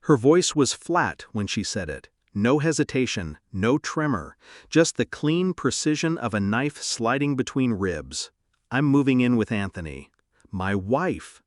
Her voice was flat when she said it. No hesitation, no tremor, just the clean precision of a knife sliding between ribs. I'm moving in with Anthony. My wife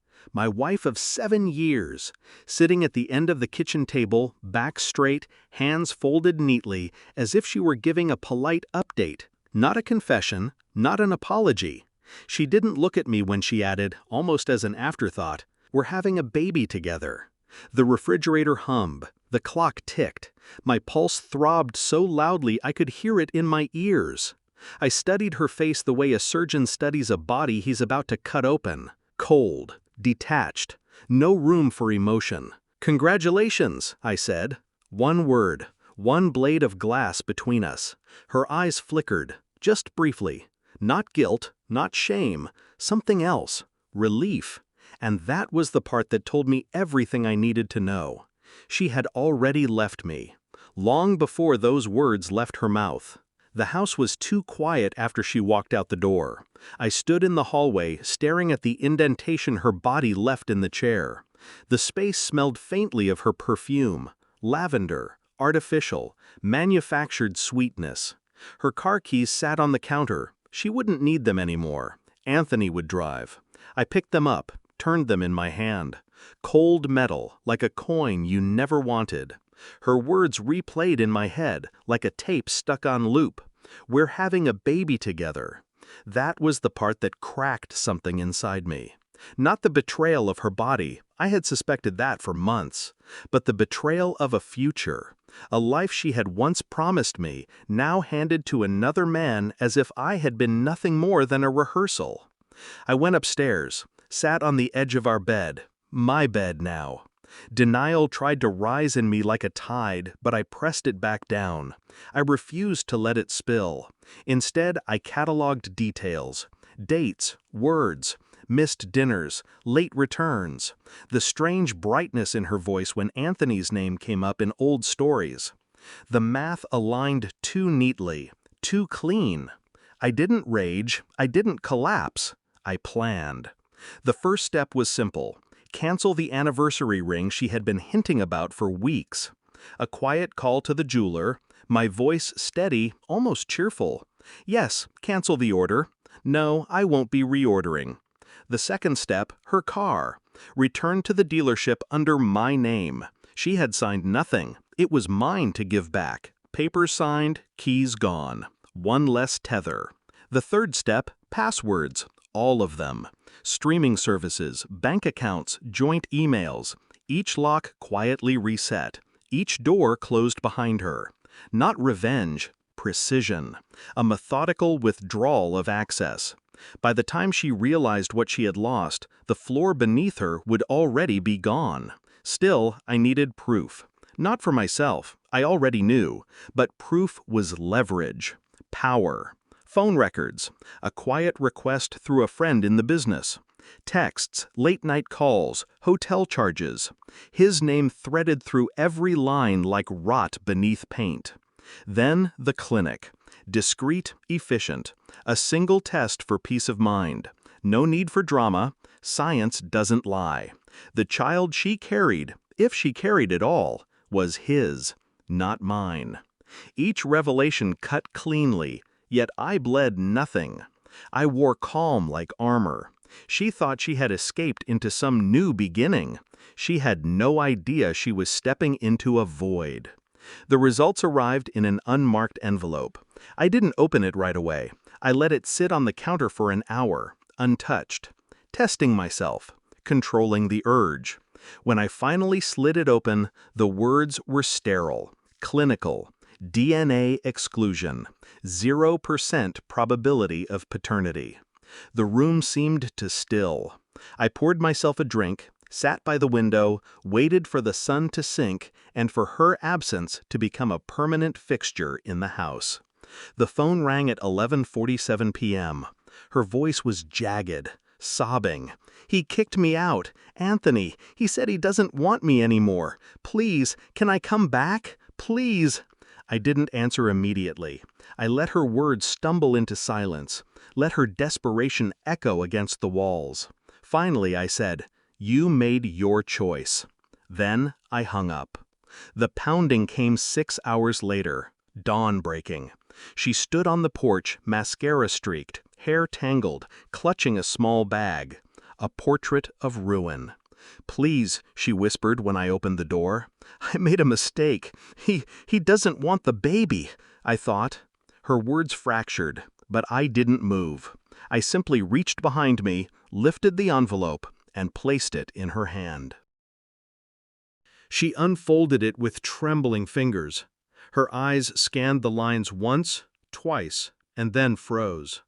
of 7 years, sitting at the end of the kitchen table, back straight, hands folded neatly, as if she were giving a polite update. Not a confession, not an apology. She didn't look at me when she added, almost as an afterthought, "We're having a baby together." The refrigerator hummed. The clock ticked. My pulse throbbed so loudly I could hear it in my ears. I studied her face the way a surgeon studies a body he's about to cut open. Cold, detached, no room for emotion. "Congratulations," I said. One word, one blade of glass between us. Her eyes flickered, just briefly. Not guilt, not shame, something else. Relief. And that was the part that told me everything I needed to know. She had already left me. Long before those words left her mouth. The house was too quiet after she walked out the door. I stood in the hallway, staring at the indentation her body left in the chair. The space smelled faintly of her perfume. Lavender, artificial, manufactured sweetness. Her car keys sat on the counter. She wouldn't need them anymore. Anthony would drive. I picked them up, turned them in my hand. Cold metal, like a coin you never wanted. Her words replayed in my head, like a tape stuck on loop. "We're having a baby together." That was the part that cracked something inside me. Not the betrayal of her body, I had suspected that for months, but the betrayal of a future. A life she had once promised me, now handed to another man as if I had been nothing more than a rehearsal. I went upstairs, sat on the edge of our bed. My bed now. Denial tried to rise in me like a tide, but I pressed it back down. I refused to let it spill. Instead, I cataloged details. Dates, words, missed dinners, late returns. The strange brightness in her voice when Anthony's name came up in old stories. The math aligned too neatly, too clean. I didn't rage, I didn't collapse. I planned. The first step was simple. Cancel the anniversary ring she had been hinting about for weeks. A quiet call to the jeweler, my voice steady, almost cheerful. "Yes, cancel the order. No, I won't be reordering." The second step, her car. Returned to the dealership under my name. She had signed nothing. It was mine to give back. Papers signed, keys gone. One less tether. The third step, passwords. All of them. Streaming services, bank accounts, joint emails. Each lock quietly reset. Each door closed behind her. Not revenge, precision. A methodical withdrawal of access. By the time she realized what she had lost, the floor beneath her would already be gone. Still, I needed proof. Not for myself, I already knew, but proof was leverage. Power. Phone records, a quiet request through a friend in the business. Texts, late-night calls, hotel charges. His name threaded through every line like rot beneath paint. Then the clinic. Discreet, efficient. A single test for peace of mind. No need for drama. Science doesn't lie. The child she carried, if she carried at all, was his, not mine. Each revelation cut cleanly, yet I bled nothing. I wore calm like armor. She thought she had escaped into some new beginning. She had no idea she was stepping into a void. The results arrived in an unmarked envelope. I didn't open it right away. I let it sit on the counter for an hour, untouched. Testing myself, controlling the urge. When I finally slid it open, the words were sterile, clinical. DNA exclusion, 0% probability of paternity. The room seemed to still. I poured myself a drink, sat by the window, waited for the sun to sink and for her absence to become a permanent fixture in the house. The phone rang at 11:47 p.m. Her voice was jagged, sobbing. "He kicked me out. Anthony, he said he doesn't want me anymore. Please, can I come back? Please." I didn't answer immediately. I let her words stumble into silence, let her desperation echo against the walls. Finally, I said, "You made your choice." Then I hung up. The pounding came 6 hours later, dawn breaking. She stood on the porch, mascara streaked, hair tangled, clutching a small bag. A portrait of ruin. "Please," she whispered when I opened the door. "I made a mistake. He doesn't want the baby," I thought. Her words fractured, but I didn't move. I simply reached behind me, lifted the envelope, and placed it in her hand. She unfolded it with trembling fingers. Her eyes scanned the lines once, twice, and then froze.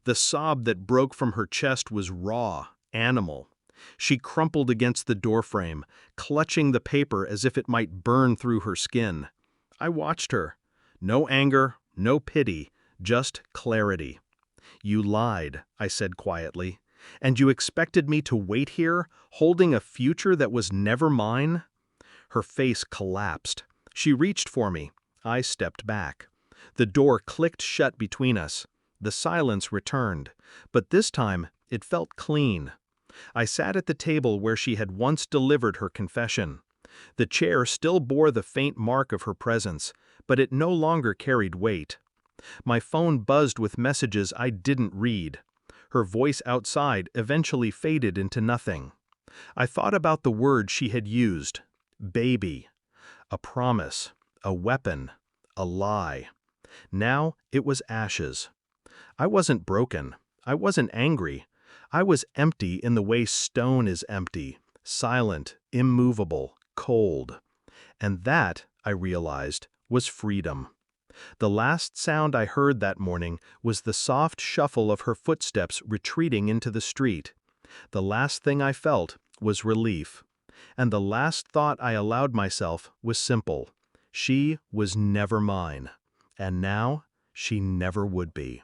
The sob that broke from her chest was raw, animal. She crumpled against the doorframe, clutching the paper as if it might burn through her skin. I watched her. No anger, no pity, just clarity. "You lied," I said quietly. "And you expected me to wait here, holding a future that was never mine?" Her face collapsed. She reached for me. I stepped back. The door clicked shut between us. The silence returned, but this time it felt clean. I sat at the table where she had once delivered her confession. The chair still bore the faint mark of her presence, but it no longer carried weight. My phone buzzed with messages I didn't read. Her voice outside eventually faded into nothing. I thought about the word she had used: baby. A promise, a weapon, a lie. Now it was ashes. I wasn't broken. I wasn't angry. I was empty in the way stone is empty, silent, immovable, cold. And that, I realized, was freedom. The last sound I heard that morning was the soft shuffle of her footsteps retreating into the street. The last thing I felt was relief. And the last thought I allowed myself was simple. She was never mine. And now she never would be.